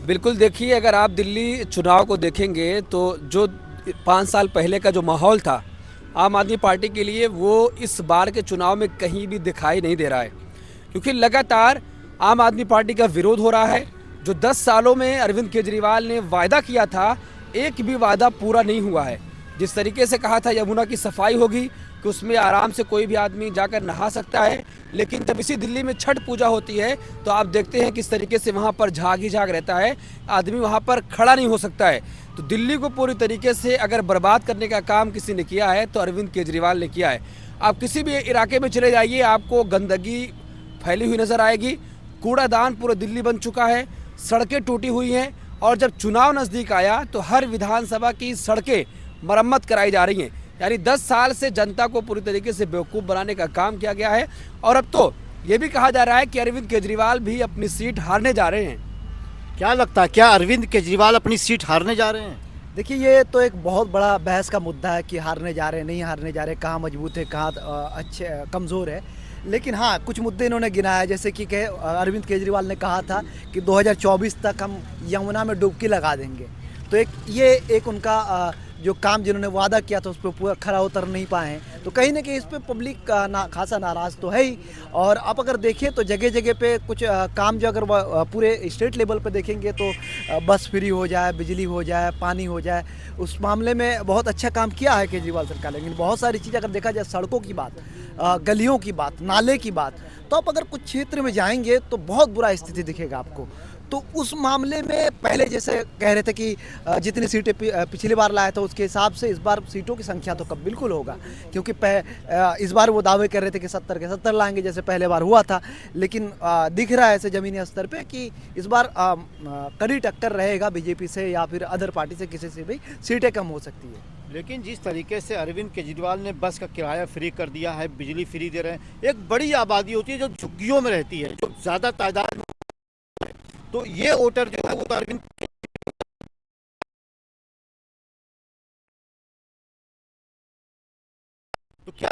बिल्कुल देखिए, अगर आप दिल्ली चुनाव को देखेंगे तो जो 5 साल पहले का जो माहौल था आम आदमी पार्टी के लिए, वो इस बार के चुनाव में कहीं भी दिखाई नहीं दे रहा है। क्योंकि लगातार आम आदमी पार्टी का विरोध हो रहा है। जो 10 सालों में अरविंद केजरीवाल ने वायदा किया था, एक भी वादा पूरा नहीं हुआ है। जिस तरीके से कहा था यमुना की सफाई होगी, कि उसमें आराम से कोई भी आदमी जाकर नहा सकता है, लेकिन जब इसी दिल्ली में छठ पूजा होती है तो आप देखते हैं किस तरीके से वहाँ पर झाग ही झाग रहता है, आदमी वहाँ पर खड़ा नहीं हो सकता है। तो दिल्ली को पूरी तरीके से अगर बर्बाद करने का काम किसी ने किया है तो अरविंद केजरीवाल ने किया है। आप किसी भी इलाके में चले जाइए, आपको गंदगी फैली हुई नज़र आएगी, कूड़ादान पूरा दिल्ली बन चुका है, सड़कें टूटी हुई हैं। और जब चुनाव नज़दीक आया तो हर विधानसभा की सड़कें मरम्मत कराई जा रही हैं। यानी 10 साल से जनता को पूरी तरीके से बेवकूफ़ बनाने का काम किया गया है। और अब तो ये भी कहा जा रहा है कि अरविंद केजरीवाल भी अपनी सीट हारने जा रहे हैं। क्या लगता है, क्या अरविंद केजरीवाल अपनी सीट हारने जा रहे हैं? देखिए, ये तो एक बहुत बड़ा बहस का मुद्दा है कि हारने जा रहे हैं, नहीं हारने जा रहे, कहाँ मजबूत है, कहाँ अच्छे कमज़ोर है। लेकिन हाँ, कुछ मुद्दे इन्होंने गिनाया, जैसे कि अरविंद केजरीवाल ने कहा था कि 2024 तक हम यमुना में डुबकी लगा देंगे। तो एक उनका जो काम जिन्होंने वादा किया था उस पर पूरा खरा उतर नहीं पाए हैं। तो कहीं ना कहीं इस पर पब्लिक का खासा नाराज़ तो है ही। और आप अगर देखें तो जगह जगह पे कुछ काम जो अगर पूरे स्टेट लेवल पे देखेंगे तो बस फ्री हो जाए, बिजली हो जाए, पानी हो जाए, उस मामले में बहुत अच्छा काम किया है केजरीवाल सरकार। लेकिन बहुत सारी चीज़ें अगर देखा जाए, सड़कों की बात, गलियों की बात, नाले की बात, तो आप अगर कुछ क्षेत्र में जाएंगे तो बहुत बुरा स्थिति दिखेगा आपको। तो उस मामले में पहले जैसे कह रहे थे कि जितनी सीटें पिछली बार लाया था उसके हिसाब से इस बार सीटों की संख्या तो कब बिल्कुल होगा। क्योंकि इस बार वो दावे कर रहे थे कि 70 के 70 लाएंगे जैसे पहले बार हुआ था। लेकिन दिख रहा है ऐसे ज़मीनी स्तर पे कि इस बार कड़ी टक्कर रहेगा बीजेपी से या फिर अदर पार्टी से, किसी से भी सीटें कम हो सकती है। लेकिन जिस तरीके से अरविंद केजरीवाल ने बस का किराया फ्री कर दिया है, बिजली फ्री दे रहे हैं, एक बड़ी आबादी होती है जो झुग्गियों में रहती है, जो ज़्यादा तादाद में, तो ये वोटर जो है वो तो अरविंद, तो क्या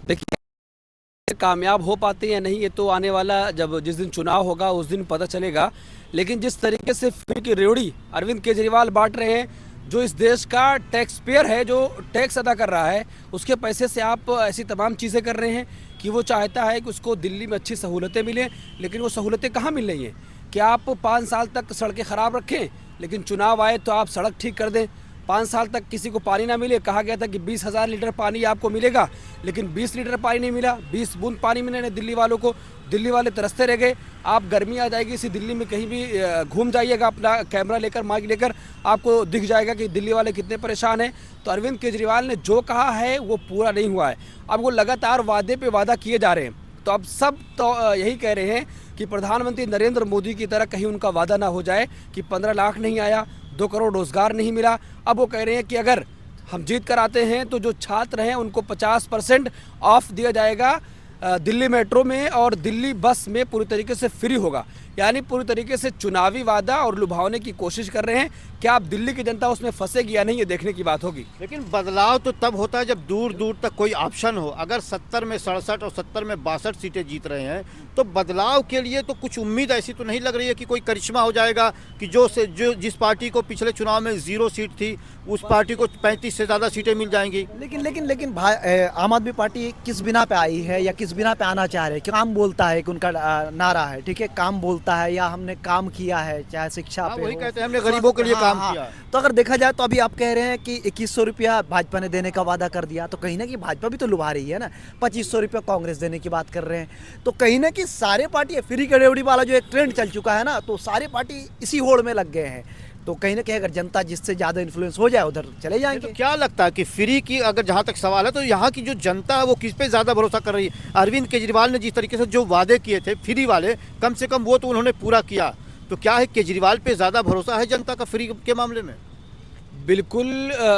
देखिए, कामयाब हो पाते हैं या नहीं, ये तो आने वाला जब जिस दिन चुनाव होगा उस दिन पता चलेगा। लेकिन जिस तरीके से फ्री की रेवड़ी अरविंद केजरीवाल बांट रहे हैं, जो इस देश का टैक्स पेयर है, जो टैक्स अदा कर रहा है, उसके पैसे से आप ऐसी तमाम चीज़ें कर रहे हैं कि वो चाहता है कि उसको दिल्ली में अच्छी सहूलतें मिलें। लेकिन वो सहूलतें कहाँ मिल रही हैं? कि आप 5 साल तक सड़कें ख़राब रखें, लेकिन चुनाव आए तो आप सड़क ठीक कर दें। 5 साल तक किसी को पानी ना मिले, कहा गया था कि 20,000 लीटर पानी आपको मिलेगा, लेकिन 20 लीटर पानी नहीं मिला, 20 बूंद पानी मिले दिल्ली वालों को। दिल्ली वाले तरसते रह गए। आप गर्मी आ जाएगी, इसी दिल्ली में कहीं भी घूम जाइएगा अपना कैमरा लेकर, माइक लेकर, आपको दिख जाएगा कि दिल्ली वाले कितने परेशान हैं। तो अरविंद केजरीवाल ने जो कहा है वो पूरा नहीं हुआ है। अब वो लगातार वादे पे वादा किए जा रहे हैं। तो अब सब तो यही कह रहे हैं कि प्रधानमंत्री नरेंद्र मोदी की तरह कहीं उनका वादा ना हो जाए कि 15 लाख नहीं आया, 2 करोड़ रोजगार नहीं मिला। अब वो कह रहे हैं कि अगर हम जीत कर आते हैं तो जो छात्र हैं उनको 50% ऑफ दिया जाएगा दिल्ली मेट्रो में, और दिल्ली बस में पूरी तरीके से फ्री होगा। यानी पूरी तरीके से चुनावी वादा और लुभावने की कोशिश कर रहे हैं। क्या अब दिल्ली की जनता उसमें फंसेगी या नहीं, ये देखने की बात होगी। लेकिन बदलाव तो तब होता है जब दूर दूर तक कोई ऑप्शन हो। अगर 70 में 67 और 70 में 62 सीटें जीत रहे हैं तो बदलाव के लिए तो कुछ उम्मीद ऐसी तो नहीं लग रही है कि कोई करिश्मा हो जाएगा कि जो जिस पार्टी को पिछले चुनाव में 0 सीट थी उस पार्टी को 35 से ज़्यादा सीटें मिल जाएंगी। लेकिन आम आदमी पार्टी किस बिना पे आई है या किस बिना पे आना चाह रहे हैं? काम बोलता है कि उनका नारा है, ठीक है, काम बोलता है या हमने काम किया है, चाहे शिक्षा पे वही हो, कहते हैं हमने गरीबों के लिए काम किया। तो अगर देखा जाए तो अभी आप कह रहे हैं कि 2100 रुपया भाजपा ने देने का वादा कर दिया, तो कहीं ना कहीं भाजपा भी तो लुभा रही है ना। 2500 रुपया कांग्रेस देने की बात कर रहे हैं। तो कहीं ना कहीं सारे पार्टी फ्री करेवड़ी वाला जो एक ट्रेंड चल चुका है ना, तो सारे पार्टी इसी होड़ में लग गए हैं। तो कहीं ना कहीं अगर जनता जिससे ज़्यादा इन्फ्लुएंस हो जाए उधर चले जाएंगे। तो क्या लगता है कि फ्री की अगर जहाँ तक सवाल है तो यहाँ की जो जनता है वो किस पे ज़्यादा भरोसा कर रही है? अरविंद केजरीवाल ने जिस तरीके से जो वादे किए थे फ्री वाले, कम से कम वो तो उन्होंने पूरा किया। तो क्या है, केजरीवाल पे ज़्यादा भरोसा है जनता का फ्री के मामले में? बिल्कुल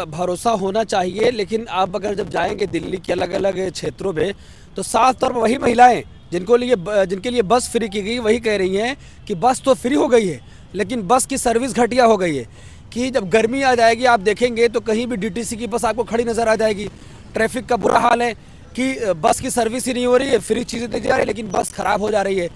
भरोसा होना चाहिए। लेकिन आप अगर जब जाएंगे दिल्ली के अलग अलग क्षेत्रों में तो साफ तौर पर वही महिलाएं जिनके लिए बस फ्री की गई वही कह रही हैं कि बस तो फ्री हो गई है, लेकिन बस की सर्विस घटिया हो गई है। कि जब गर्मी आ जाएगी आप देखेंगे तो कहीं भी डीटीसी की बस आपको खड़ी नज़र आ जाएगी। ट्रैफिक का बुरा हाल है कि बस की सर्विस ही नहीं हो रही है, फ्री चीज़ें दी जा रही है लेकिन बस ख़राब हो जा रही है।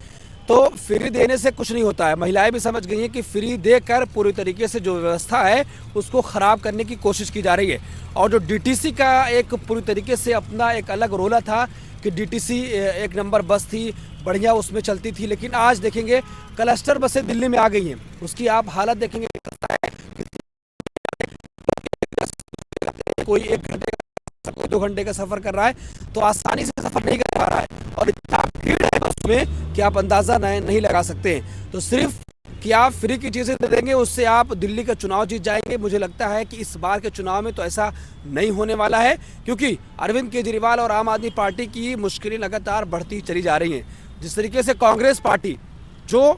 तो फ्री देने से कुछ नहीं होता है। महिलाएं भी समझ गई हैं कि फ्री देकर पूरी तरीके से जो व्यवस्था है उसको ख़राब करने की कोशिश की जा रही है। और जो डीटीसी का एक पूरी तरीके से अपना एक अलग रोला था कि डीटीसी एक नंबर बस थी, बढ़िया उसमें चलती थी, लेकिन आज देखेंगे क्लस्टर बसें दिल्ली में आ गई हैं। उसकी आप हालत देखेंगे, कोई 1 घंटे का, कोई 2 घंटे का सफ़र कर रहा है तो आसानी से सफ़र नहीं कर पा रहा है, और इतना भीड़ है बस में कि आप अंदाज़ा नहीं लगा सकते हैं। तो सिर्फ कि आप फ्री की चीज़ें दे देंगे उससे आप दिल्ली का चुनाव जीत जाएंगे, मुझे लगता है कि इस बार के चुनाव में तो ऐसा नहीं होने वाला है, क्योंकि अरविंद केजरीवाल और आम आदमी पार्टी की मुश्किलें लगातार बढ़ती चली जा रही हैं। जिस तरीके से कांग्रेस पार्टी, जो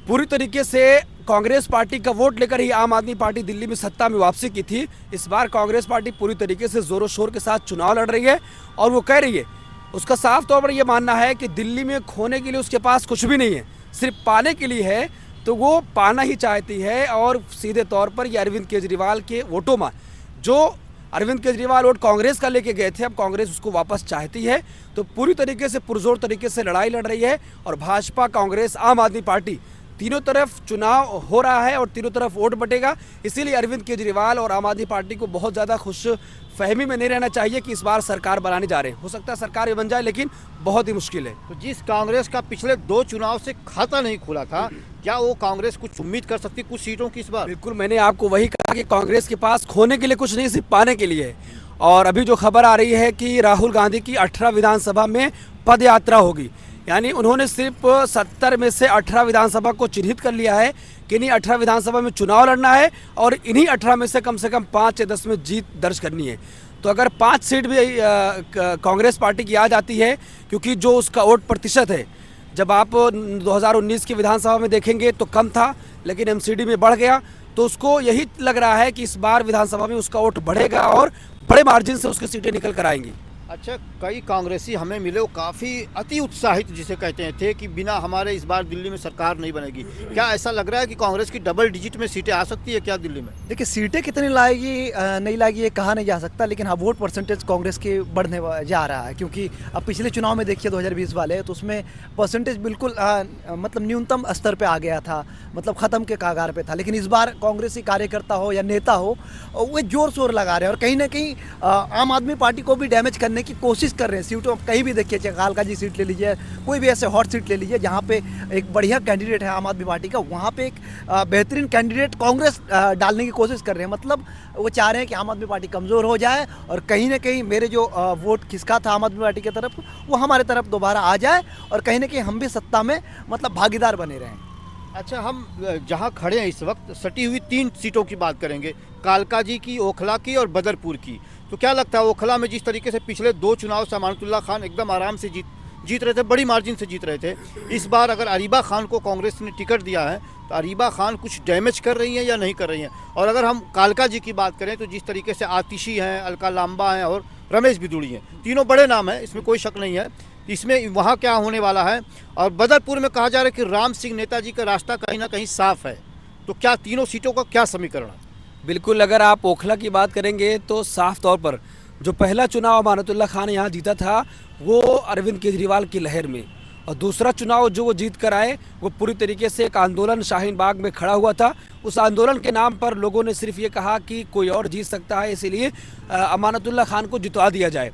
पूरी तरीके से कांग्रेस पार्टी का वोट लेकर ही आम आदमी पार्टी दिल्ली में सत्ता में वापसी की थी, इस बार कांग्रेस पार्टी पूरी तरीके से जोरों शोर के साथ चुनाव लड़ रही है। और वो कह रही है, उसका साफ तौर पर यह मानना है कि दिल्ली में खोने के लिए उसके पास कुछ भी नहीं है, सिर्फ पाने के लिए है, तो वो पाना ही चाहती है। और सीधे तौर पर ये अरविंद केजरीवाल के वोटों में, जो अरविंद केजरीवाल वोट कांग्रेस का लेके गए थे, अब कांग्रेस उसको वापस चाहती है। तो पूरी तरीके से पुरजोर तरीके से लड़ाई लड़ रही है, और भाजपा, कांग्रेस, आम आदमी पार्टी तीनों तरफ चुनाव हो रहा है और तीनों तरफ वोट बटेगा। इसीलिए अरविंद केजरीवाल और आम आदमी पार्टी को बहुत ज़्यादा खुश फहमी में नहीं रहना चाहिए कि इस बार सरकार बनाने जा रहे हैं। हो सकता है सरकार भी बन जाए, लेकिन बहुत ही मुश्किल है। तो जिस कांग्रेस का पिछले 2 चुनाव से खाता नहीं खुला था, क्या वो कांग्रेस कुछ उम्मीद कर सकती कुछ सीटों की इस बार? बिल्कुल, मैंने आपको वही कहा कि कांग्रेस के पास खोने के लिए कुछ नहीं, सिर्फ पाने के लिए है। और अभी जो खबर आ रही है कि राहुल गांधी की 18 विधानसभा में पद यात्रा होगी, यानी उन्होंने सिर्फ 70 में से 18 विधानसभा को चिन्हित कर लिया है कि इन्हीं 18 विधानसभा में चुनाव लड़ना है, और इन्हीं 18 में से कम 5 या 10 में जीत दर्ज करनी है। तो अगर 5 सीट भी कांग्रेस पार्टी की आ जाती है, क्योंकि जो उसका वोट प्रतिशत है, जब आप 2019 की विधानसभा में देखेंगे तो कम था, लेकिन एमसीडी में बढ़ गया, तो उसको यही लग रहा है कि इस बार विधानसभा में उसका वोट बढ़ेगा और बड़े मार्जिन से उसकी सीटें निकल कर आएंगी। अच्छा, कई कांग्रेसी हमें मिले, वो काफ़ी अति उत्साहित जिसे कहते हैं थे कि बिना हमारे इस बार दिल्ली में सरकार नहीं बनेगी। क्या ऐसा लग रहा है कि कांग्रेस की डबल डिजिट में सीटें आ सकती है क्या दिल्ली में? देखिए, सीटें कितनी लाएगी नहीं लाएगी ये कहा नहीं जा सकता, लेकिन हाँ, वोट परसेंटेज कांग्रेस के बढ़ने जा रहा है। क्योंकि अब पिछले चुनाव में देखिए 2020 वाले, तो उसमें परसेंटेज बिल्कुल मतलब न्यूनतम स्तर पे आ गया था, मतलब ख़त्म के कागार पे था। लेकिन इस बार कांग्रेसी कार्यकर्ता हो या नेता हो, वो जोर शोर लगा रहे हैं, और कहीं ना कहीं आम आदमी पार्टी को भी डैमेज करने की कोशिश कर रहे हैं। सीटों कहीं भी देखिए, चाहे कालका जी सीट ले लीजिए, कोई भी ऐसे हॉट सीट ले लीजिए जहाँ पे एक बढ़िया कैंडिडेट है आम आदमी पार्टी का, वहाँ पे एक बेहतरीन कैंडिडेट कांग्रेस डालने की कोशिश कर रहे हैं। मतलब वो चाह रहे हैं कि आम आदमी पार्टी कमज़ोर हो जाए, और कहीं ना कहीं मेरे जो वोट खिसका था आम आदमी पार्टी की तरफ, वो हमारे तरफ दोबारा आ जाए, और कहीं ना कहीं हम भी सत्ता में मतलब भागीदार बने रहें। अच्छा, हम जहां खड़े हैं इस वक्त सटी हुई 3 सीटों की बात करेंगे, कालका जी की, ओखला की और बदरपुर की। तो क्या लगता है, ओखला में जिस तरीके से पिछले 2 चुनाव से अमानतुल्लाह खान एकदम आराम से जीत रहे थे, बड़ी मार्जिन से जीत रहे थे, इस बार अगर अरीबा खान को कांग्रेस ने टिकट दिया है तो अरीबा खान कुछ डैमेज कर रही हैं या नहीं कर रही हैं? और अगर हम कालका जी की बात करें तो जिस तरीके से आतिशी हैं, अलका लांबा हैं और रमेश बिदुड़ी हैं, तीनों बड़े नाम हैं, इसमें कोई शक नहीं है। इसमें वहाँ क्या होने वाला है? और बदरपुर में कहा जा रहा है कि राम सिंह नेताजी का रास्ता कहीं ना कहीं साफ है। तो क्या तीनों सीटों का क्या समीकरण है? बिल्कुल, अगर आप ओखला की बात करेंगे तो साफ तौर पर जो पहला चुनाव अमानतुल्लाह खान यहाँ जीता था वो अरविंद केजरीवाल की लहर में, और दूसरा चुनाव जो वो जीत कर आए वो पूरी तरीके से एक आंदोलन शाहीन बाग में खड़ा हुआ था। उस आंदोलन के नाम पर लोगों ने सिर्फ ये कहा कि कोई और जीत सकता है, इसीलिए अमानतुल्लाह खान को जितवा दिया जाए।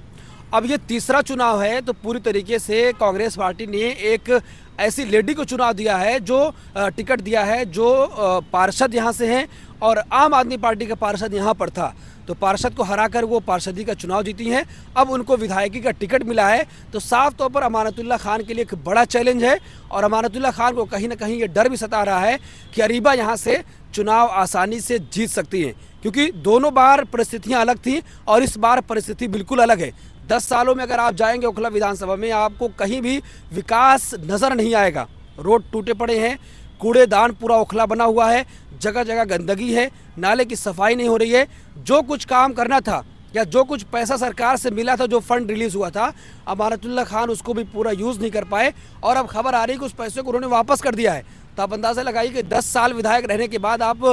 अब ये तीसरा चुनाव है, तो पूरी तरीके से कांग्रेस पार्टी ने एक ऐसी लेडी को चुनाव दिया है, जो टिकट दिया है, जो पार्षद यहाँ से हैं, और आम आदमी पार्टी का पार्षद यहाँ पर था, तो पार्षद को हराकर वो पार्षदी का चुनाव जीती हैं। अब उनको विधायकी का टिकट मिला है, तो साफ तौर पर अमानतुल्लाह खान के लिए एक बड़ा चैलेंज है, और अमानतुल्लाह खान को कहीं ना कहीं ये डर भी सता रहा है कि अरीबा यहाँ से चुनाव आसानी से जीत सकती हैं, क्योंकि दोनों बार परिस्थितियाँ अलग थी और इस बार परिस्थिति बिल्कुल अलग है। 10 सालों में अगर आप जाएंगे ओखला विधानसभा में, आपको कहीं भी विकास नज़र नहीं आएगा। रोड टूटे पड़े हैं, कूड़ेदान पूरा ओखला बना हुआ है, जगह जगह गंदगी है, नाले की सफाई नहीं हो रही है। जो कुछ काम करना था या जो कुछ पैसा सरकार से मिला था, जो फंड रिलीज़ हुआ था, अमानतुल्लाह खान उसको भी पूरा यूज़ नहीं कर पाए, और अब खबर आ रही है कि उस पैसे को उन्होंने वापस कर दिया है। तो आप अंदाज़ा लगाइए कि 10 साल विधायक रहने के बाद आप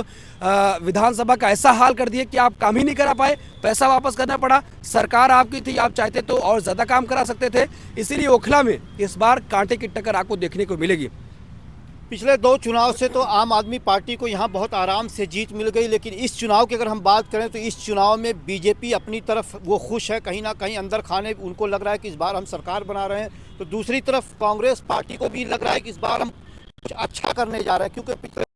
विधानसभा का ऐसा हाल कर दिए कि आप काम ही नहीं करा पाए, पैसा वापस करना पड़ा। सरकार आपकी थी, आप चाहते तो और ज़्यादा काम करा सकते थे। इसीलिए ओखला में इस बार कांटे की टक्कर आपको देखने को मिलेगी। पिछले 2 चुनाव से तो आम आदमी पार्टी को यहाँ बहुत आराम से जीत मिल गई, लेकिन इस चुनाव की अगर हम बात करें तो इस चुनाव में बीजेपी अपनी तरफ वो खुश है, कहीं ना कहीं अंदर खाने उनको लग रहा है कि इस बार हम सरकार बना रहे हैं। तो दूसरी तरफ कांग्रेस पार्टी को भी लग रहा है कि इस बार हम कुछ अच्छा करने जा रहे हैं, क्योंकि पिछले